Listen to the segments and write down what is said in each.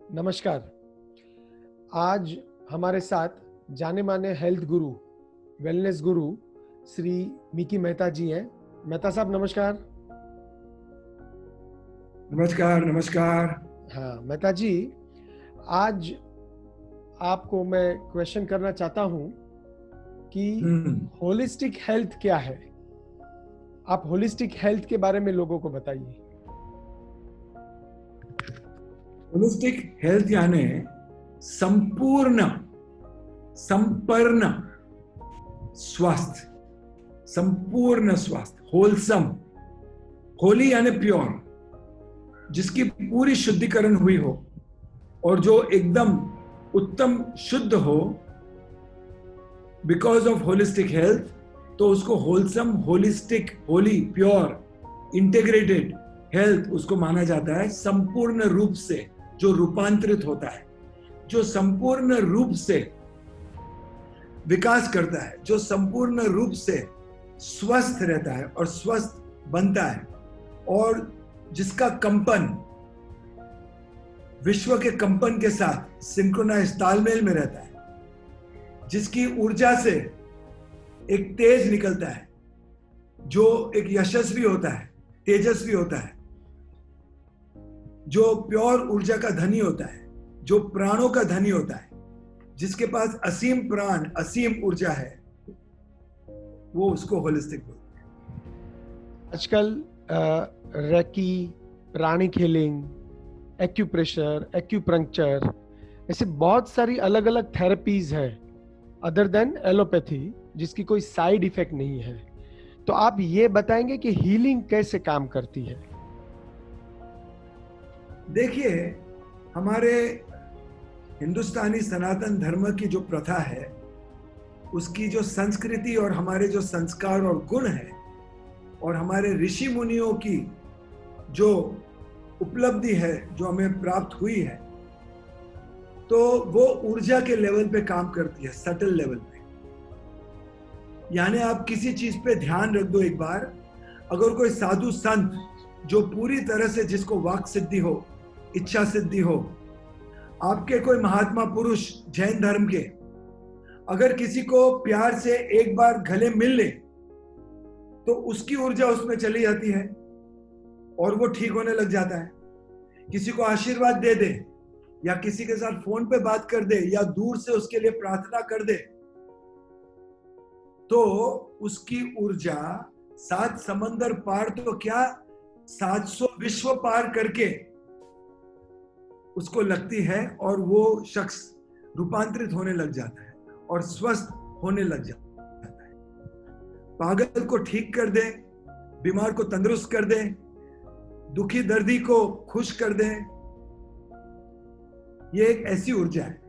नमस्कार। आज हमारे साथ जाने माने हेल्थ गुरु, वेलनेस गुरु श्री मिकी मेहता जी हैं। मेहता साहब नमस्कार। नमस्कार नमस्कार। हाँ मेहता जी, आज आपको मैं क्वेश्चन करना चाहता हूँ कि होलिस्टिक हेल्थ क्या है। आप होलिस्टिक हेल्थ के बारे में लोगों को बताइए। होलिस्टिक हेल्थ यानी संपूर्ण संपन्न स्वास्थ्य, संपूर्ण स्वास्थ्य, होलसम। होली यानी प्योर, जिसकी पूरी शुद्धिकरण हुई हो और जो एकदम उत्तम शुद्ध हो बिकॉज ऑफ होलिस्टिक हेल्थ, तो उसको wholesome, holistic, Holi, pure, integrated health उसको माना जाता है। संपूर्ण रूप से जो रूपांतरित होता है, जो संपूर्ण रूप से विकास करता है, जो संपूर्ण रूप से स्वस्थ रहता है और स्वस्थ बनता है, और जिसका कंपन विश्व के कंपन के साथ सिंक्रोनाइज, तालमेल में रहता है, जिसकी ऊर्जा से एक तेज निकलता है, जो एक यशस्वी होता है, तेजस्वी होता है, जो प्योर ऊर्जा का धनी होता है, जो प्राणों का धनी होता है, जिसके पास असीम प्राण, असीम ऊर्जा है, वो उसको होलिस्टिक बोलते हैं। आजकल recce, pranic healing, acupressure, acupuncture, ऐसे बहुत सारी अलग अलग थेरेपीज है अदर देन एलोपैथी, जिसकी कोई साइड इफेक्ट नहीं है। तो आप ये बताएंगे कि हीलिंग कैसे काम करती है। देखिए, हमारे हिंदुस्तानी सनातन धर्म की जो प्रथा है, उसकी जो संस्कृति और हमारे जो संस्कार और गुण है, और हमारे ऋषि मुनियों की जो उपलब्धि है, जो हमें प्राप्त हुई है, तो वो ऊर्जा के लेवल पे काम करती है, सटल लेवल पे। यानी आप किसी चीज पे ध्यान रख दो एक बार, अगर कोई साधु संत जो पूरी तरह से, जिसको वाक सिद्धि हो, इच्छा सिद्धि हो, आपके कोई महात्मा पुरुष जैन धर्म के, अगर किसी को प्यार से एक बार गले मिल ले, तो उसकी ऊर्जा उसमें चली जाती है और वो ठीक होने लग जाता है। किसी को आशीर्वाद दे दे, या किसी के साथ फोन पे बात कर दे, या दूर से उसके लिए प्रार्थना कर दे, तो उसकी ऊर्जा 7 समंदर पार, तो क्या 700 विश्व पार करके उसको लगती है, और वो शख्स रूपांतरित होने लग जाता है और स्वस्थ होने लग जाता है। पागल को ठीक कर दे, बीमार को तंदुरुस्त कर दे, दुखी दर्दी को खुश कर दे, ये एक ऐसी ऊर्जा है।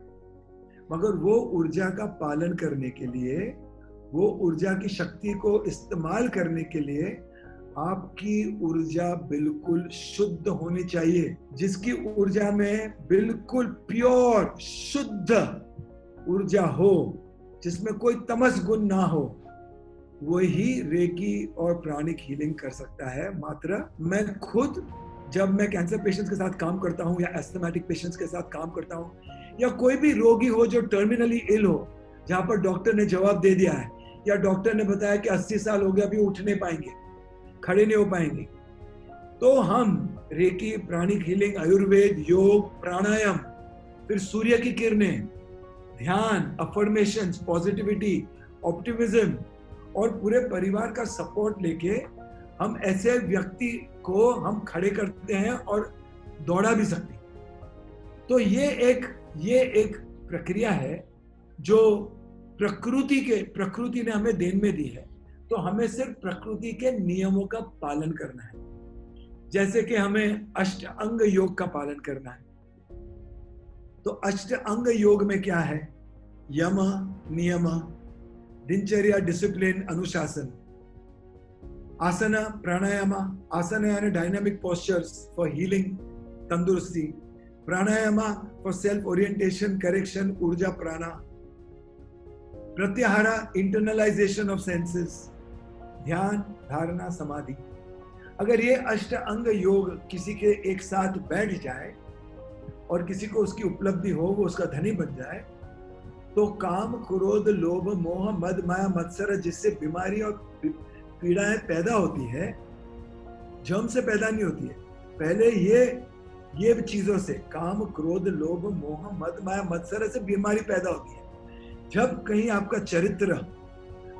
मगर वो ऊर्जा का पालन करने के लिए, वो ऊर्जा की शक्ति को इस्तेमाल करने के लिए आपकी ऊर्जा बिल्कुल शुद्ध होनी चाहिए। जिसकी ऊर्जा में बिल्कुल प्योर शुद्ध ऊर्जा हो, जिसमें कोई तमस गुण ना हो, वही रेकी और प्राणिक हीलिंग कर सकता है। मात्र मैं खुद, जब मैं कैंसर पेशेंट्स के साथ काम करता हूँ, या एस्थमेटिक पेशेंट्स के साथ काम करता हूँ, या कोई भी रोगी हो जो टर्मिनली इल हो, जहां पर डॉक्टर ने जवाब दे दिया है, या डॉक्टर ने बताया कि 80 साल हो गया, अभी उठ नहीं पाएंगे, खड़े नहीं हो पाएंगे, तो हम रेकी, प्राणिक हीलिंग, आयुर्वेद, योग, प्राणायाम, फिर सूर्य की किरणें, ध्यान, अफर्मेशंस, पॉजिटिविटी, ऑप्टिमिज्म, और पूरे परिवार का सपोर्ट लेके हम ऐसे व्यक्ति को हम खड़े करते हैं और दौड़ा भी सकते हैं। तो ये एक प्रक्रिया है जो प्रकृति ने हमें देन में दी है। तो हमें सिर्फ प्रकृति के नियमों का पालन करना है, जैसे कि हमें अष्ट अंग योग का पालन करना है। तो अष्ट अंग योग में क्या है? यम, नियम, दिनचर्या, डिसिप्लिन, अनुशासन, आसन, प्राणायाम। आसन यानी डायनामिक पोस्चर्स फॉर हीलिंग, तंदुरुस्ती। प्राणायाम फॉर सेल्फ ओरिएंटेशन, करेक्शन, ऊर्जा प्राणा। Pratyahara, internalisation of senses. ध्यान, धारणा, समाधि। अगर ये अष्ट अंग योग किसी के एक साथ बैठ जाए और किसी को उसकी उपलब्धि हो, वो उसका धनी बन जाए, तो काम, क्रोध, लोभ, मोह, मद, माया, मत्सर, जिससे बीमारी और पीड़ाएं पैदा होती है, जम से पैदा नहीं होती है। पहले ये चीजों से, काम, क्रोध, लोभ, मोह, मद, माया, मत्सर से बीमारी पैदा होती है। जब कहीं आपका चरित्र,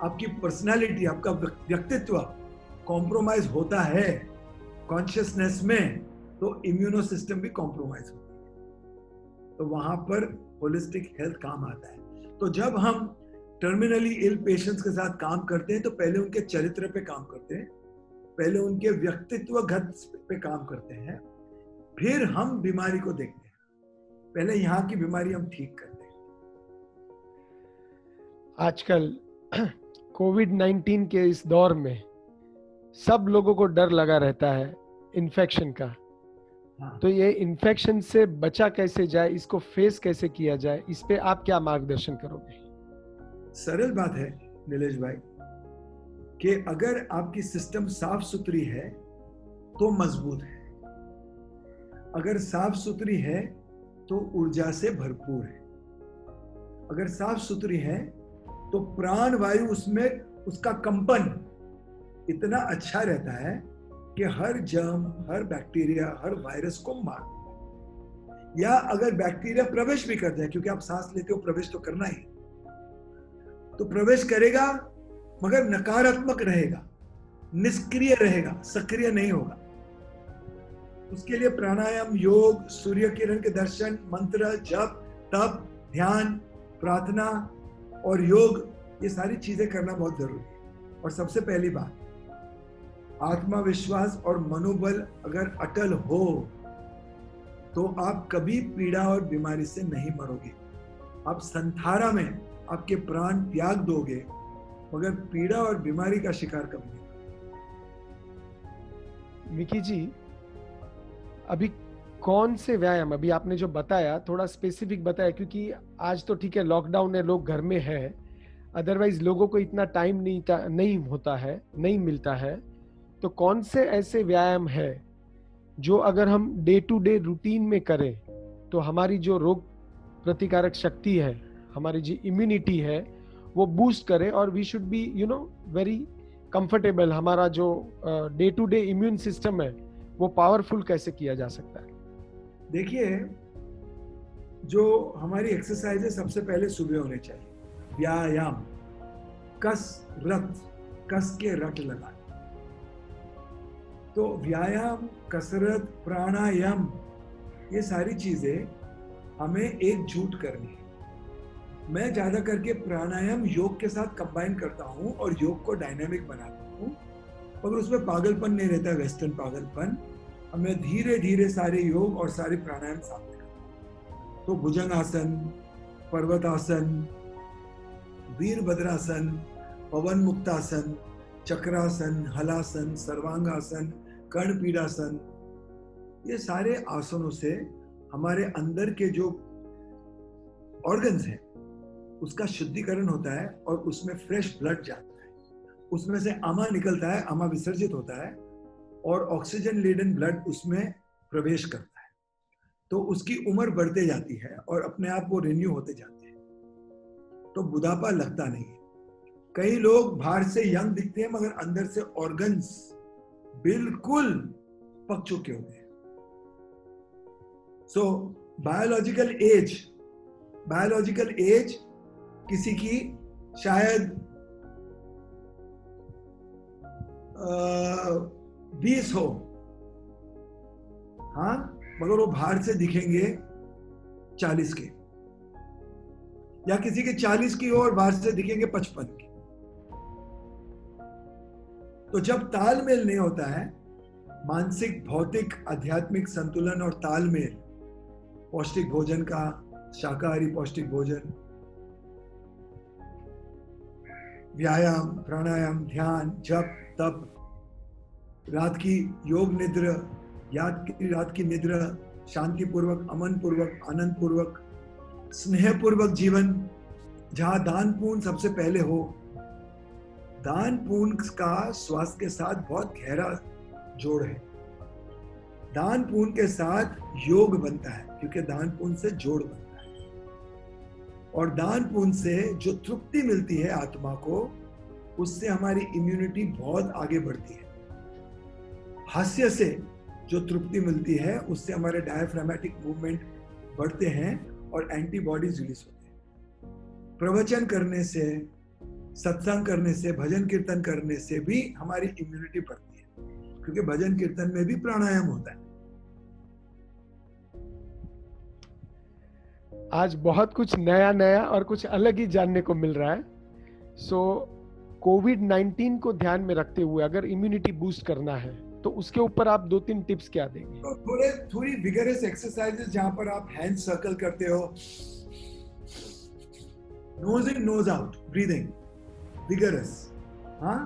आपकी पर्सनालिटी, आपका व्यक्तित्व कॉम्प्रोमाइज होता है कॉन्शियसनेस में, तो इम्यूनो सिस्टम भी कॉम्प्रोमाइज होता है। तो वहां पर होलिस्टिक हेल्थ काम आता है। तो जब हम टर्मिनली इल पेशेंट्स के साथ काम करते हैं, तो पहले उनके चरित्र पे काम करते हैं, पहले उनके व्यक्तित्वगत पे काम करते हैं, फिर हम बीमारी को देखते हैं। पहले यहाँ की बीमारी हम ठीक करते हैं। आजकल कोविड-19 के इस दौर में सब लोगों को डर लगा रहता है इन्फेक्शन का। हाँ। तो ये इन्फेक्शन से बचा कैसे जाए, इसको फेस कैसे किया जाए, इस पे आप क्या मार्गदर्शन करोगे? सरल बात है नीलेश भाई, कि अगर आपकी सिस्टम साफ सुथरी है तो मजबूत है, अगर साफ सुथरी है तो ऊर्जा से भरपूर है, अगर साफ सुथरी है तो प्राण वायु उसमें, उसका कंपन इतना अच्छा रहता है कि हर जर्म, हर बैक्टीरिया, हर वायरस को मार देता। या अगर बैक्टीरिया प्रवेश भी कर जाए, क्योंकि आप सांस लेते हो, प्रवेश तो करना ही, तो प्रवेश करेगा मगर नकारात्मक रहेगा, निष्क्रिय रहेगा, सक्रिय नहीं होगा। उसके लिए प्राणायाम, योग, सूर्य किरण के दर्शन, मंत्र, जप, तप, ध्यान, प्रार्थना और योग, ये सारी चीजें करना बहुत जरूरी है। और सबसे पहली बात, आत्मविश्वास और मनोबल अगर अटल हो तो आप कभी पीड़ा और बीमारी से नहीं मरोगे। आप संथारा में आपके प्राण त्याग दोगे मगर पीड़ा और बीमारी का शिकार कभी नहीं। मिकी जी, अभी कौन से व्यायाम, अभी आपने जो बताया थोड़ा स्पेसिफिक बताया, क्योंकि आज तो ठीक है लॉकडाउन है, लोग घर में है, अदरवाइज लोगों को इतना टाइम नहीं होता है, नहीं मिलता है। तो कौन से ऐसे व्यायाम है जो अगर हम डे टू डे रूटीन में करें तो हमारी जो रोग प्रतिकारक शक्ति है, हमारी जो इम्यूनिटी है, वो बूस्ट करे और we should be very comfortable. हमारा जो day to day immune system है वो पावरफुल कैसे किया जा सकता है? देखिए, जो हमारी एक्सरसाइज है सबसे पहले सुबह होने चाहिए। व्यायाम, कस के रट लगा। तो व्यायाम, कसरत, प्राणायाम, ये सारी चीजें हमें एकजुट करनी है। मैं ज्यादा करके प्राणायाम योग के साथ कंबाइन करता हूँ और योग को डायनामिक बनाता हूँ, मगर उसमें पागलपन नहीं रहता, वेस्टर्न पागलपन। हमें धीरे धीरे सारे योग और सारे प्राणायाम सामने करते हैं। तो भुजंगासन, पर्वतासन, वीरभद्रासन, पवन मुक्तासन, चक्रासन, हलासन, सर्वांगासन, कर्णपीडासन, ये सारे आसनों से हमारे अंदर के जो ऑर्गन्स हैं उसका शुद्धिकरण होता है और उसमें फ्रेश ब्लड जाता है, उसमें से आमा निकलता है, आमा विसर्जित होता है और ऑक्सीजन लेडन ब्लड उसमें प्रवेश करता है। तो उसकी उम्र बढ़ते जाती है और अपने आप वो रिन्यू होते जाते हैं, तो बुढ़ापा लगता नहीं है। कई लोग बाहर से यंग दिखते हैं मगर अंदर से ऑर्गन्स बिल्कुल पक चुके होते हैं। सो बायोलॉजिकल एज किसी की शायद 20 हो, हाँ, मगर वो बाहर से दिखेंगे 40 के, या किसी के 40 की हो और बाहर से दिखेंगे 55 की। तो जब तालमेल नहीं होता है, मानसिक, भौतिक, आध्यात्मिक संतुलन और तालमेल, पौष्टिक भोजन का, शाकाहारी पौष्टिक भोजन, व्यायाम, प्राणायाम, ध्यान, जप, तप, रात की योग निद्रा, रात की निद्रा, शांति पूर्वक, अमन पूर्वक, आनंद पूर्वक, स्नेह पूर्वक जीवन, जहां दान पुण्य सबसे पहले हो। दान पुण्य का स्वास्थ्य के साथ बहुत गहरा जोड़ है। दान पुण्य के साथ योग बनता है, क्योंकि दान पुण्य से जोड़ बनता है, और दान पुण्य से जो तृप्ति मिलती है आत्मा को, उससे हमारी इम्यूनिटी बहुत आगे बढ़ती है। हास्य से जो तृप्ति मिलती है उससे हमारे डायफ्रामेटिक मूवमेंट बढ़ते हैं और एंटीबॉडीज रिलीज होते हैं। प्रवचन करने से, सत्संग करने से, भजन कीर्तन करने से भी हमारी इम्यूनिटी बढ़ती है, क्योंकि भजन कीर्तन में भी प्राणायाम होता है। आज बहुत कुछ नया नया और कुछ अलग ही जानने को मिल रहा है। सो कोविड-19 को ध्यान में रखते हुए अगर इम्यूनिटी बूस्ट करना है तो उसके ऊपर आप 2-3 टिप्स क्या देंगे? तो थोड़ी विगरस एक्सरसाइजेस जहां पर आप हैंड सर्कल करते हो, nose in nose out breathing, vigorous, हाँ,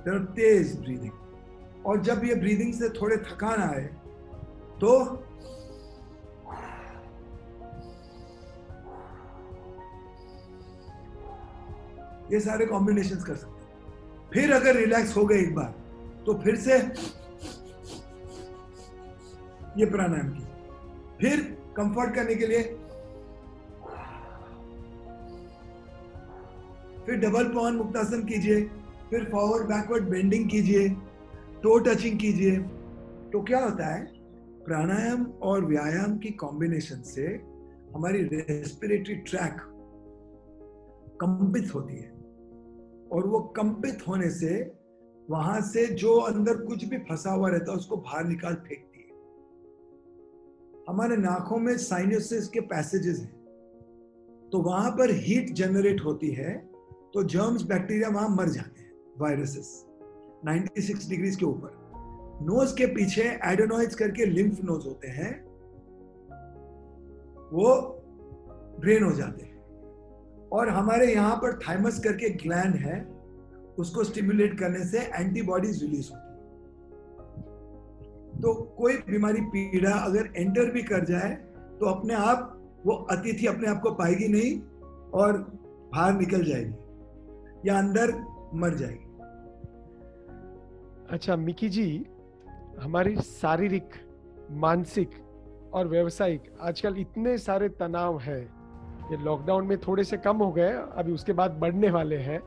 तेज ब्रीदिंग। और जब ये ब्रीदिंग से थोड़े थकान आए तो ये सारे कॉम्बिनेशंस कर सकते हैं। फिर अगर रिलैक्स हो गए एक बार तो फिर से ये प्राणायाम कीजिए। फिर कंफर्ट करने के लिए फिर डबल पवन मुक्तासन कीजिए, फिर फॉरवर्ड बैकवर्ड बेंडिंग कीजिए, टो टचिंग कीजिए। तो क्या होता है, प्राणायाम और व्यायाम की कॉम्बिनेशन से हमारी रेस्पिरेटरी ट्रैक कंपित होती है, और वो कंपित होने से वहां से जो अंदर कुछ भी फंसा हुआ रहता है उसको बाहर निकाल फेंकती है। हमारे नाकों में साइनसेस के पैसेजेस हैं, तो वहां पर हीट जनरेट होती है, तो जर्म्स बैक्टीरिया वहां मर जाते हैं, वायरसेस 96 डिग्रीज के ऊपर। नोज के पीछे एडेनोइड्स करके लिम्फ नोज होते हैं, वो ड्रेन हो जाते हैं। और हमारे यहाँ पर थाइमस करके ग्लैंड है, उसको स्टिमुलेट करने से एंटीबॉडीज रिलीज होती है। तो कोई बीमारी, पीड़ा अगर एंटर भी कर जाए तो अपने आप वो अतिथि अपने आप को पाएगी नहीं और बाहर निकल जाएगी या अंदर मर जाएगी। अच्छा मिकी जी, हमारी शारीरिक, मानसिक और व्यवसायिक आजकल इतने सारे तनाव है, ये लॉकडाउन में थोड़े से कम हो गए, अभी उसके बाद बढ़ने वाले हैं।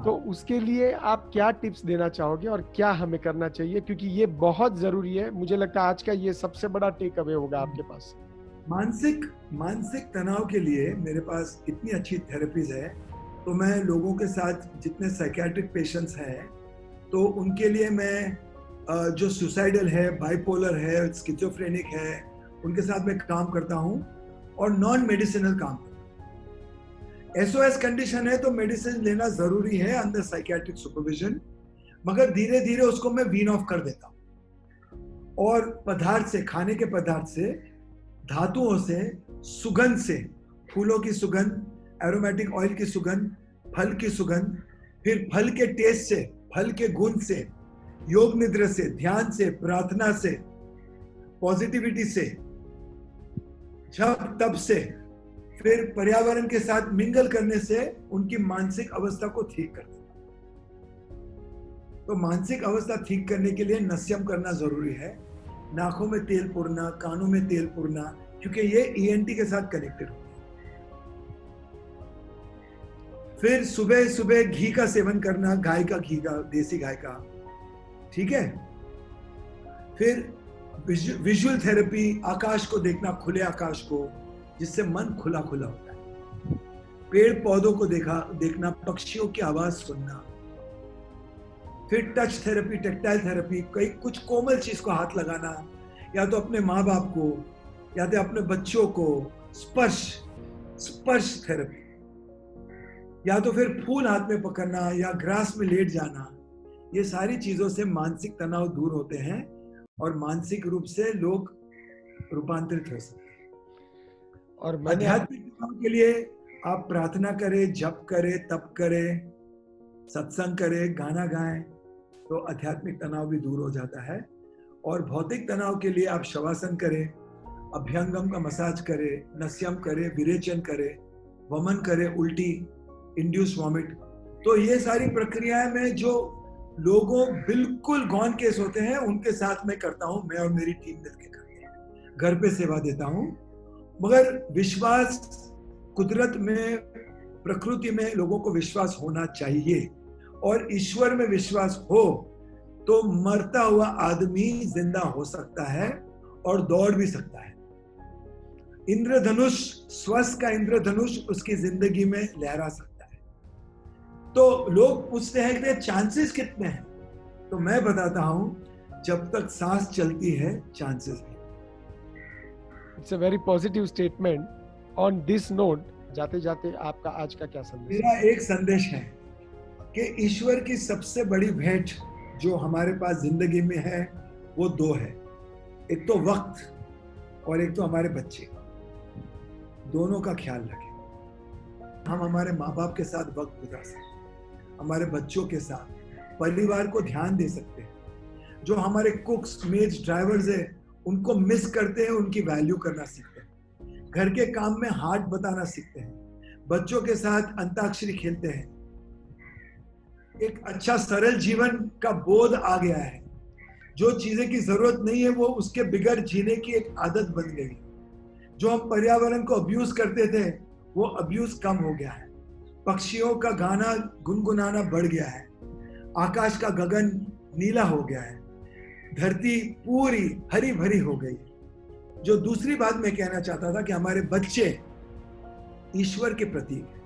तो उसके लिए आप क्या टिप्स देना चाहोगे और क्या हमें करना चाहिए, क्योंकि ये बहुत जरूरी है। मुझे लगता है आज का ये सबसे बड़ा टेक अवे होगा आपके पास। मानसिक तनाव के लिए मेरे पास इतनी अच्छी थेरेपीज है। तो मैं लोगों के साथ, जितने साइकियाट्रिक पेशेंट्स हैं, तो उनके लिए मैं जो सुसाइडल है, बाइपोलर है, स्किज़ोफ्रेनिक है, उनके साथ मैं काम करता हूँ और नॉन मेडिसिनल काम करता हूँ। SOS कंडीशन है तो मेडिसिन लेना जरूरी है अंडर साइकियाट्रिक सुपरविजन, मगर धीरे धीरे उसको मैं वीन ऑफ कर देता हूँ। और पदार्थ से, खाने के पदार्थ से, धातुओं से, सुगंध से, फूलों की सुगंध, एरोमेटिक ऑयल की सुगंध, फल की सुगंध, फिर फल के टेस्ट से, फल के गुण से, योग निद्रा से, ध्यान से, प्रार्थना से, पॉजिटिविटी से, जब तब से, फिर पर्यावरण के साथ मिंगल करने से उनकी मानसिक अवस्था को ठीक करते हैं। तो मानसिक अवस्था ठीक करने के लिए नस्यम करना जरूरी है। नाकों में तेल पुरना, कानों में तेल पुरना, क्योंकि ये ENT के साथ कनेक्टेड होते हैं। फिर सुबह सुबह घी का सेवन करना, गाय का घी का, देसी गाय का, ठीक है। फिर विजुअल थेरेपी, आकाश को देखना, खुले आकाश को, जिससे मन खुला खुला होता है। पेड़ पौधों को देखना, पक्षियों की आवाज सुनना। फिर टच थेरेपी, टेक्टाइल थेरेपी, कई कुछ कोमल चीज को हाथ लगाना, या तो अपने माँ बाप को या तो अपने बच्चों को, स्पर्श थेरेपी, या तो फिर फूल हाथ में पकड़ना या ग्रास में लेट जाना। ये सारी चीजों से मानसिक तनाव दूर होते हैं और मानसिक रूप से लोग रूपांतरित हो सकते हैं। और आध्यात्मिक तनाव के लिए आप प्रार्थना करें, जप करें, तप करें, सत्संग करें, गाना गाएं, तो आध्यात्मिक तनाव भी दूर हो जाता है। और भौतिक तनाव के लिए आप शवासन करें, अभ्यंगम का मसाज करें, नस्यम करें, विरेचन करें, वमन करें, उल्टी, इंड्यूस वॉमिट। तो ये सारी प्रक्रियाएं मैं जो लोगों बिल्कुल गौन केस होते हैं उनके साथ मैं करता हूं, मैं और मेरी टीम मिलकर करते हैं। घर पे सेवा देता हूँ, मगर विश्वास, कुदरत में, प्रकृति में लोगों को विश्वास होना चाहिए, और ईश्वर में विश्वास हो तो मरता हुआ आदमी जिंदा हो सकता है और दौड़ भी सकता है। इंद्रधनुष, स्वस्थ का इंद्रधनुष उसकी जिंदगी में लहरा सकता है। तो लोग पूछते हैं कि चांसेस कितने हैं, तो मैं बताता हूं, जब तक सांस चलती है चांसेस है। It's a very positive statement. On this note, जाते जाते आपका आज का क्या संदेश? मेरा एक संदेश है कि ईश्वर की सबसे बड़ी भेंट जो हमारे पास जिंदगी में है वो दो है, एक तो वक्त और एक तो हमारे बच्चे। दोनों का ख्याल रखें। हम हमारे माँ बाप के साथ वक्त गुजार सकते हैं, हमारे बच्चों के साथ, परिवार को ध्यान दे सकते हैं। जो हमारे कुक्स, मेड्स, ड्राइवर्स है, उनको मिस करते हैं, उनकी वैल्यू करना सीखते हैं। घर के काम में हाथ बताना सीखते हैं। बच्चों के साथ अंताक्षरी खेलते हैं। एक अच्छा सरल जीवन का बोध आ गया है। जो चीजें की जरूरत नहीं है वो उसके बिगड़ जीने की एक आदत बन गई। जो हम पर्यावरण को अब्यूज करते थे वो अब्यूज कम हो गया है। पक्षियों का गाना गुनगुनाना बढ़ गया है। आकाश का गगन नीला हो गया है। धरती पूरी हरी भरी हो गई। जो दूसरी बात मैं कहना चाहता था कि हमारे बच्चे ईश्वर के प्रतीक हैं,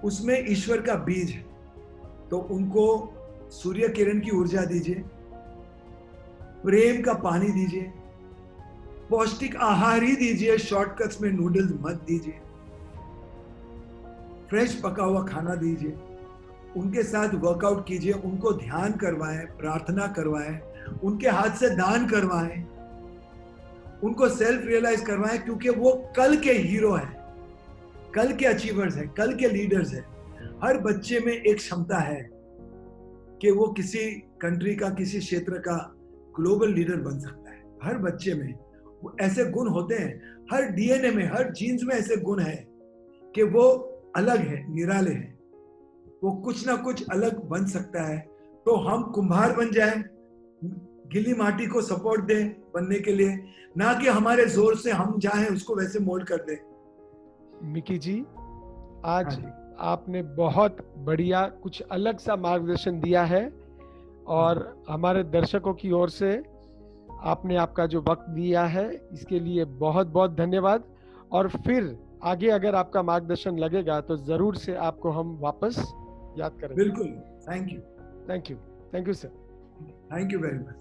उसमें ईश्वर का बीज है, तो उनको सूर्य किरण की ऊर्जा दीजिए, प्रेम का पानी दीजिए, पौष्टिक आहार ही दीजिए, शॉर्टकट्स में नूडल्स मत दीजिए, फ्रेश पका हुआ खाना दीजिए, उनके साथ वर्कआउट कीजिए, उनको ध्यान करवाएं, प्रार्थना करवाएं, उनके हाथ से दान करवाएं, उनको सेल्फ रियलाइज करवाएं, क्योंकि वो कल के हीरो हैं, कल के अचीवर्स हैं, कल के लीडर्स हैं। हर बच्चे में एक क्षमता है कि वो किसी कंट्री का, किसी क्षेत्र का ग्लोबल लीडर बन सकता है। हर बच्चे में वो ऐसे गुण होते हैं। हर डीएनए में, हर जीन्स में ऐसे गुण हैं कि वो अलग है, निराले हैं, वो कुछ ना कुछ अलग बन सकता है। तो हम कुम्हार बन जाएं, गीली माटी को सपोर्ट दें बनने के लिए, ना कि हमारे जोर से हम चाहें उसको वैसे मोल्ड कर दें। मिकी जी, आज आपने बहुत बढ़िया कुछ अलग सा मार्गदर्शन दिया है, और हमारे दर्शकों की ओर से आपने आपका जो वक्त दिया है इसके लिए बहुत बहुत धन्यवाद। और फिर आगे अगर आपका मार्गदर्शन लगेगा तो जरूर से आपको हम वापस याद करेंगे। बिल्कुल। Thank you. Thank you. Thank you sir. Thank you very much.